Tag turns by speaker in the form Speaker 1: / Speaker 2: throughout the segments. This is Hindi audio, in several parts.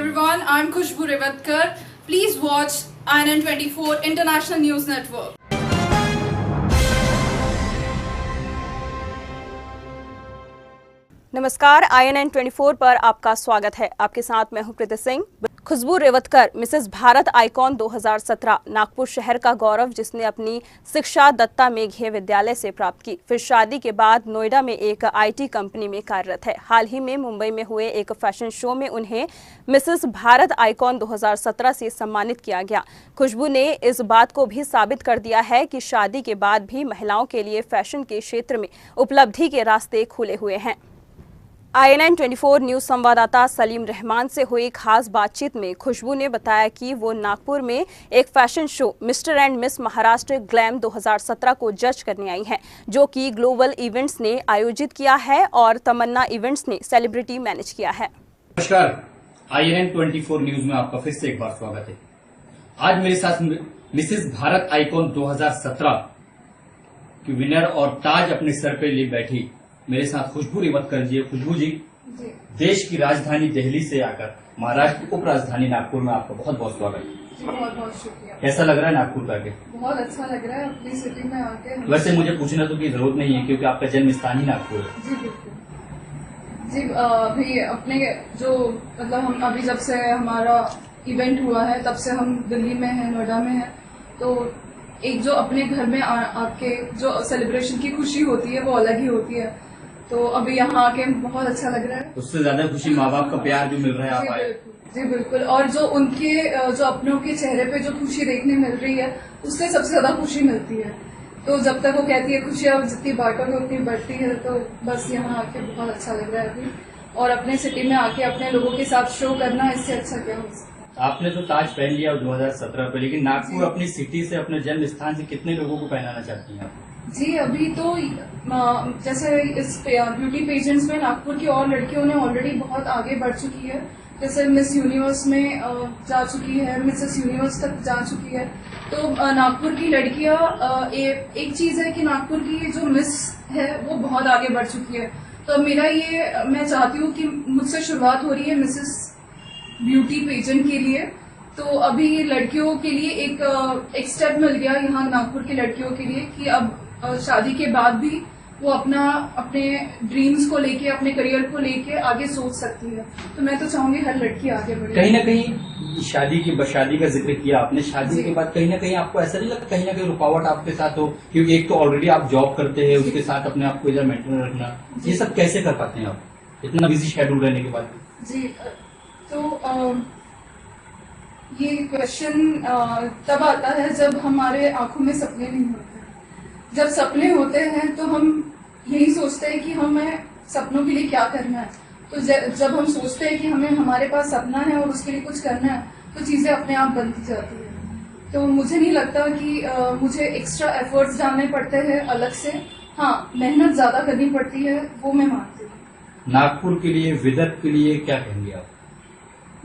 Speaker 1: everyone, I'm Khushbu Revatkar. Please watch INN24 International News Network.
Speaker 2: नमस्कार, INN24 पर आपका स्वागत है। आपके साथ मैं हूं प्रीति सिंह। खुशबू रेवतकर मिसेस भारत आइकॉन 2017 नागपुर शहर का गौरव, जिसने अपनी शिक्षा दत्ता मेघे विद्यालय से प्राप्त की। फिर शादी के बाद नोएडा में एक IT कंपनी में कार्यरत है। हाल ही में मुंबई में हुए एक फैशन शो में उन्हें मिसेस भारत आइकॉन 2017 से सम्मानित किया गया। खुशबू ने इस बात को भी साबित कर दिया है कि शादी के बाद भी महिलाओं के लिए फैशन के क्षेत्र में उपलब्धि के रास्ते खुले हुए हैं। INN24 न्यूज संवाददाता सलीम रहमान से हुई खास बातचीत में खुशबू ने बताया कि वो नागपुर में एक fashion show mister and miss Maharashtra glam 2017 को जज करने आई हैं, जो कि ग्लोबल इवेंट्स ने आयोजित किया है और तमन्ना इवेंट्स ने सेलिब्रिटी मैनेज किया है।
Speaker 3: नमस्कार, INN24 न्यूज में आपका फिर से एक बार स्वागत है। आज मेरे साथ मिसेस भारत आइकॉन 2017 की विनर और ताज अपने सर पे लिए बैठी मेरे साथ खुशबू रेवतकर जी। खुशबू जी, देश की राजधानी दिल्ली से आकर महाराष्ट्र की उप राजधानी नागपुर में आपका बहुत बहुत स्वागत है।
Speaker 1: बहुत बहुत शुक्रिया।
Speaker 3: कैसा लग रहा है नागपुर का आके?
Speaker 1: बहुत अच्छा लग रहा है अपनी सिटी में आके।
Speaker 3: वैसे मुझे पूछना तो की जरूरत नहीं है, क्योंकि आपका जन्म स्थान ही नागपुर है।
Speaker 1: जी बिल्कुल जी। अभी अपने जो मतलब हम अभी जब से हमारा इवेंट हुआ है तब से हम दिल्ली में हैं, नोएडा में हैं, तो एक जो अपने घर में आके जो सेलिब्रेशन की खुशी होती है वो अलग ही होती है। तो अभी यहाँ आके बहुत अच्छा लग रहा है।
Speaker 3: उससे ज्यादा खुशी माँ बाप का प्यार जो मिल रहा है आप आए।
Speaker 1: जी बिल्कुल। और जो उनके जो अपनों के चेहरे पे जो खुशी देखने मिल रही है उससे सबसे ज्यादा खुशी मिलती है। तो जब तक वो कहती है खुशियाँ जितनी बांटोगे उतनी बढ़ती है, तो बस यहाँ आके बहुत अच्छा लग रहा है अभी। और अपने सिटी में आके अपने लोगों के साथ शो करना, इससे अच्छा क्या हो सकता है।
Speaker 3: आपने तो ताज पहन लिया 2017 पे, लेकिन नागपुर अपनी सिटी से, अपने जन्म स्थान से कितने लोगों को पहनाना चाहती हैं आप?
Speaker 1: जी अभी तो जैसे इस ब्यूटी पेजेंट्स में नागपुर की और लड़कियों ने ऑलरेडी बहुत आगे बढ़ चुकी है। जैसे मिस यूनिवर्स में जा चुकी है, मिसेस यूनिवर्स तक जा चुकी है। तो नागपुर की लड़कियां एक चीज है कि नागपुर की जो मिस है वो बहुत आगे बढ़ चुकी है। तो मेरा ये मैं चाहती हूँ कि मुझसे शुरुआत हो रही है मिसेस ब्यूटी पेजेंट के लिए। तो अभी लड़कियों के लिए एक स्टेप मिल गया यहाँ नागपुर की लड़कियों के लिए कि अब शादी के बाद भी वो अपने ड्रीम्स को लेके, अपने करियर को लेके आगे सोच सकती है। तो मैं तो चाहूंगी हर लड़की आगे बढ़े।
Speaker 3: कहीं ना कहीं शादी का जिक्र किया आपने, शादी के बाद कहीं ना कहीं आपको ऐसा नहीं लगता कहीं ना कहीं रुकावट आपके साथ हो? क्योंकि एक तो ऑलरेडी आप जॉब करते हैं, उसके साथ अपने आप को इधर मेंटेन रखना, ये सब कैसे कर पाते हैं आप इतना बिजी शेड्यूल रहने के बाद?
Speaker 1: जी तो ये क्वेश्चन तब आता है जब हमारे आंखों में सपने नहीं होते। जब सपने होते हैं तो हम यही सोचते हैं कि हमें सपनों के लिए क्या करना है। तो जब हम सोचते हैं कि हमारे पास सपना है और उसके लिए कुछ करना है, तो चीजें अपने आप बनती जाती है। तो मुझे नहीं लगता कि मुझे एक्स्ट्रा एफर्ट्स डालने पड़ते हैं अलग से। हाँ, मेहनत ज्यादा करनी पड़ती है, वो मैं मानती हूँ।
Speaker 3: नागपुर के लिए, विदर्भ के लिए क्या कहेंगे आप?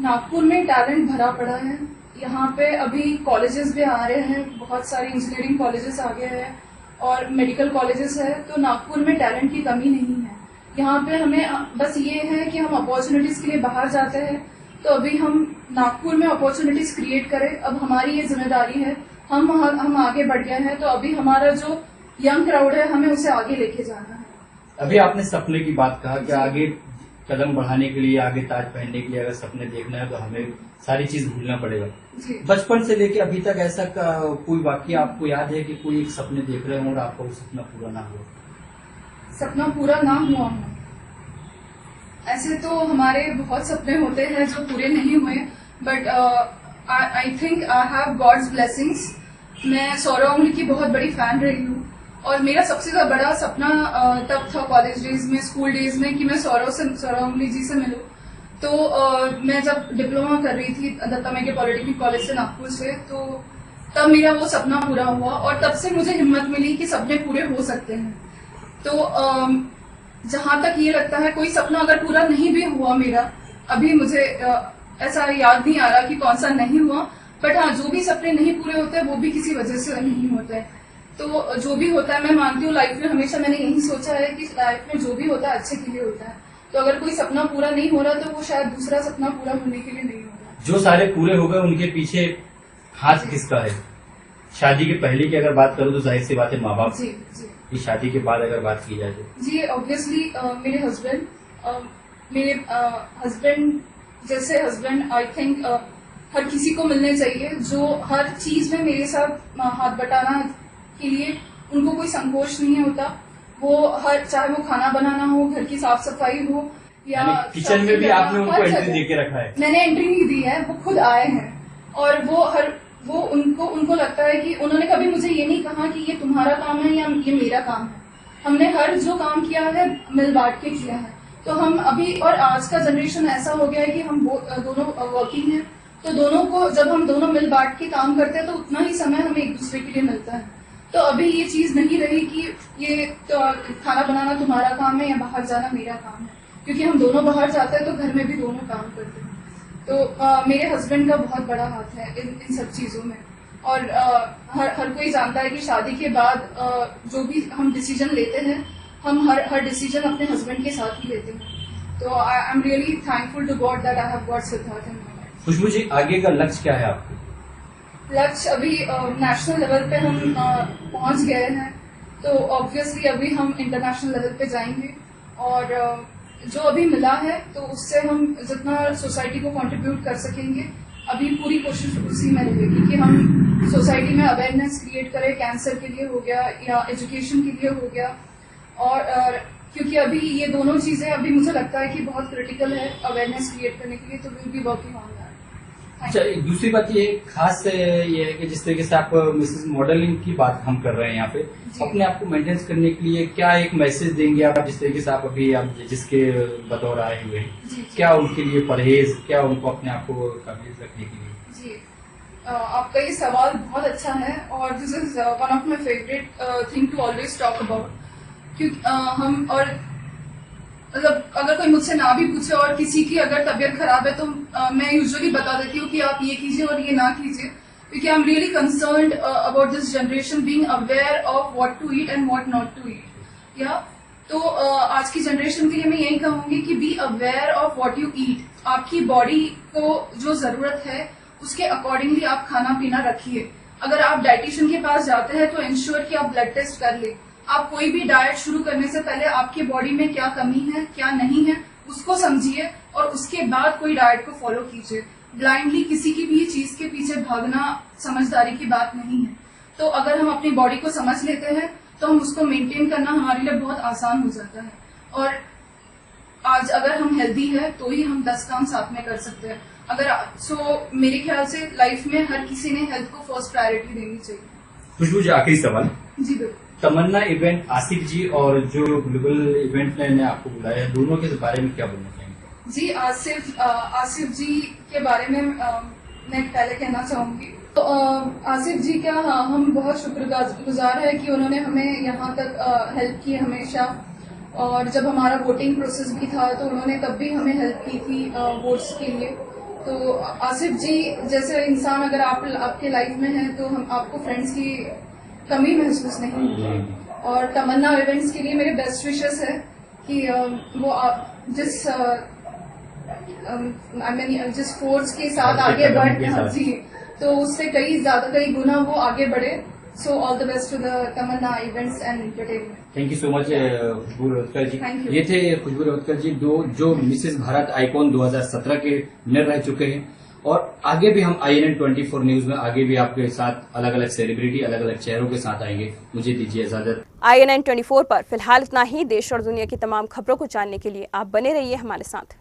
Speaker 1: नागपुर में टैलेंट भरा पड़ा है। यहाँ पे अभी कॉलेजेस भी आ रहे हैं, बहुत सारे इंजीनियरिंग कॉलेजेस आ गए हैं और मेडिकल कॉलेजेस है। तो नागपुर में टैलेंट की कमी नहीं है। यहाँ पे हमें बस ये है कि हम अपॉर्चुनिटीज के लिए बाहर जाते हैं। तो अभी हम नागपुर में अपॉर्चुनिटीज क्रिएट करें, अब हमारी ये जिम्मेदारी है। हम आगे बढ़ गए हैं, तो अभी हमारा जो यंग क्राउड है हमें उसे आगे लेके जाना है।
Speaker 3: अभी आपने सपने की बात कहा कि आगे कदम बढ़ाने के लिए, आगे ताज पहनने के लिए अगर सपने देखना है तो हमें सारी चीज भूलना पड़ेगा। बचपन से लेके अभी तक ऐसा कोई वाकया आपको याद है कि कोई एक सपने देख रहे हो और आपका वो सपना पूरा ना हुआ?
Speaker 1: सपना पूरा ना हुआ हो, ऐसे तो हमारे बहुत सपने होते हैं जो पूरे नहीं हुए, but I think I have god's blessings. मैं सौरव गांगुली की बहुत बड़ी फैन रही हूँ और मेरा सबसे बड़ा सपना तब था कॉलेज डेज में, स्कूल डेज में, कि मैं सौरव गांगुली जी से मिलूं। तो मैं जब डिप्लोमा कर रही थी दत्ता मेघे पॉलिटेक्निक कॉलेज से नागपुर से, तो तब मेरा वो सपना पूरा हुआ और तब से मुझे हिम्मत मिली कि सपने पूरे हो सकते हैं। तो जहां तक ये लगता है कोई सपना अगर पूरा नहीं भी हुआ मेरा, अभी मुझे ऐसा याद नहीं आ रहा कि कौन सा नहीं हुआ, बट हाँ, जो भी सपने नहीं पूरे होते वो भी किसी वजह से नहीं होते। तो जो भी होता है, मैं मानती हूँ लाइफ में हमेशा मैंने यही सोचा है कि लाइफ में जो भी होता है अच्छे के लिए होता है। तो अगर कोई सपना पूरा नहीं हो रहा तो वो शायद दूसरा सपना पूरा होने के लिए नहीं होगा।
Speaker 3: जो सारे पूरे हो गए उनके पीछे हाथ किसका है? शादी के पहले की अगर बात करूं तो जाहिर सी बात है माँ बाप
Speaker 1: जी जी
Speaker 3: की। शादी के बाद अगर बात की जाए तो
Speaker 1: जी ऑब्वियसली मेरे हस्बैंड जैसे हस्बैंड आई थिंक हर किसी को मिलने चाहिए जो हर चीज में मेरे साथ हाथ बटाना के लिए उनको कोई संकोच नहीं होता। वो चाहे वो खाना बनाना हो, घर की साफ सफाई हो या
Speaker 3: यानी किचन में भी आपने उनको एंट्री दे के रखा है?
Speaker 1: मैंने एंट्री नहीं दी है, वो खुद आए हैं और वो उनको लगता है कि उन्होंने कभी मुझे ये नहीं कहा कि ये तुम्हारा काम है या ये मेरा काम है। हमने हर जो काम किया है मिल बांट के किया है। तो हम अभी और आज का जनरेशन ऐसा हो गया है कि हम दोनों वर्किंग हैं, तो दोनों को जब हम दोनों मिल बांट के काम करते हैं तो उतना ही समय हमें एक दूसरे के लिए मिलता है। तो अभी ये चीज नहीं रही कि ये तो खाना बनाना तुम्हारा काम है या बाहर जाना मेरा काम है, क्योंकि हम दोनों बाहर जाते हैं तो घर में भी दोनों काम करते हैं। तो मेरे हस्बैंड का बहुत बड़ा हाथ है इन सब चीजों में। और हर कोई जानता है कि शादी के बाद जो भी हम डिसीजन लेते हैं हम हर डिसीजन अपने हस्बैंड के साथ ही लेते हैं। तो I am really thankful to God that I have got Siddharth in my life.
Speaker 3: Khushboo ji, आगे का लक्ष्य क्या है आपको?
Speaker 1: लक्ष्य अभी नेशनल लेवल पे हम पहुंच गए हैं, तो ऑब्वियसली अभी हम इंटरनेशनल लेवल पे जाएंगे और जो अभी मिला है तो उससे हम जितना सोसाइटी को कंट्रीब्यूट कर सकेंगे अभी पूरी कोशिश उसी में रहेगी कि हम सोसाइटी में अवेयरनेस क्रिएट करें। कैंसर के लिए हो गया या एजुकेशन के लिए हो गया, और क्योंकि अभी ये दोनों चीजें अभी मुझे लगता है कि बहुत क्रिटिकल है अवेयरनेस क्रिएट करने के लिए, तो will be working on that.
Speaker 3: अच्छा, एक दूसरी बात ये खास ये है कि जिस तरीके से आप मिसेस मॉडलिंग की बात हम कर रहे हैं यहाँ पे, अपने आप को मेंटेन करने के लिए क्या एक मैसेज देंगे आप? जिस तरीके से आप अभी आप जिसके बतौर आए हुए हैं, क्या उनके लिए परहेज, क्या उनको अपने आप को काबिल रखने के लिए?
Speaker 1: जी आपका ये सवाल बहुत अच्छा है और this is one of my favourite thing to always talk about. क्योंकि हम और मतलब अगर कोई मुझसे ना भी पूछे और किसी की अगर तबीयत खराब है तो मैं यूजुअली बता देती हूँ कि आप ये कीजिए और ये ना कीजिए, क्योंकि I am really concerned about this generation being aware of what to eat and what not to eat. या तो आज की जनरेशन के लिए मैं यही कहूंगी कि be aware of what you eat. आपकी बॉडी को जो जरूरत है उसके अकॉर्डिंगली आप खाना पीना रखिए। अगर आप डाइटिशियन के पास जाते हैं तो इंश्योर कि आप ब्लड टेस्ट कर ले। आप कोई भी डाइट शुरू करने से पहले आपकी बॉडी में क्या कमी है क्या नहीं है उसको समझिए और उसके बाद कोई डाइट को फॉलो कीजिए। ब्लाइंडली किसी की भी चीज के पीछे भागना समझदारी की बात नहीं है। तो अगर हम अपनी बॉडी को समझ लेते हैं तो हम उसको मेंटेन करना हमारे लिए बहुत आसान हो जाता है। और आज अगर हम हेल्दी है तो ही हम 10 काम साथ में कर सकते हैं। मेरे ख्याल से लाइफ में हर किसी ने हेल्थ को फर्स्ट प्रायोरिटी देनी चाहिए।
Speaker 3: खुशबू जी, आखिरी सवाल।
Speaker 1: जी बिल्कुल।
Speaker 3: तमन्ना इवेंट, आसिफ जी और जो ग्लोबल इवेंट ने आपको बुलाया है, दोनों के बारे में क्या बोलना चाहेंगे?
Speaker 1: जी आसिफ जी के बारे में मैं पहले कहना चाहूंगी। तो आसिफ जी का हम बहुत शुक्रगुजार है कि उन्होंने हमें यहाँ तक हेल्प की हमेशा। और जब हमारा वोटिंग प्रोसेस भी था तो उन्होंने तब भी हमें हेल्प की थी वोट्स के लिए। तो आसिफ जी जैसे इंसान अगर आपके लाइफ में है तो हम आपको फ्रेंड्स की कमी महसूस नहीं होगी। और तमन्ना इवेंट्स के लिए मेरे बेस्ट विशेस है कि वो आप जिस फोर्स के साथ आगे बढ़ जी तो उससे कई गुना वो आगे बढ़े। So all the best to the Tamanna events and entertainment.
Speaker 3: Thank you so much Khushboo Revatkar ji.
Speaker 1: Thank you.
Speaker 3: ये थे खुशबू रेवतकर जी जो मिसेस भारत आइकॉन 2017 के विनर रह चुके हैं। और आगे भी हम INN 24 न्यूज में आगे भी आपके साथ अलग अलग सेलिब्रिटी अलग अलग चेहरों के साथ आएंगे। मुझे दीजिए इजाजत।
Speaker 2: INN 24 पर फिलहाल इतना ही। देश और दुनिया की तमाम खबरों को जानने के लिए आप बने रहिए हमारे साथ।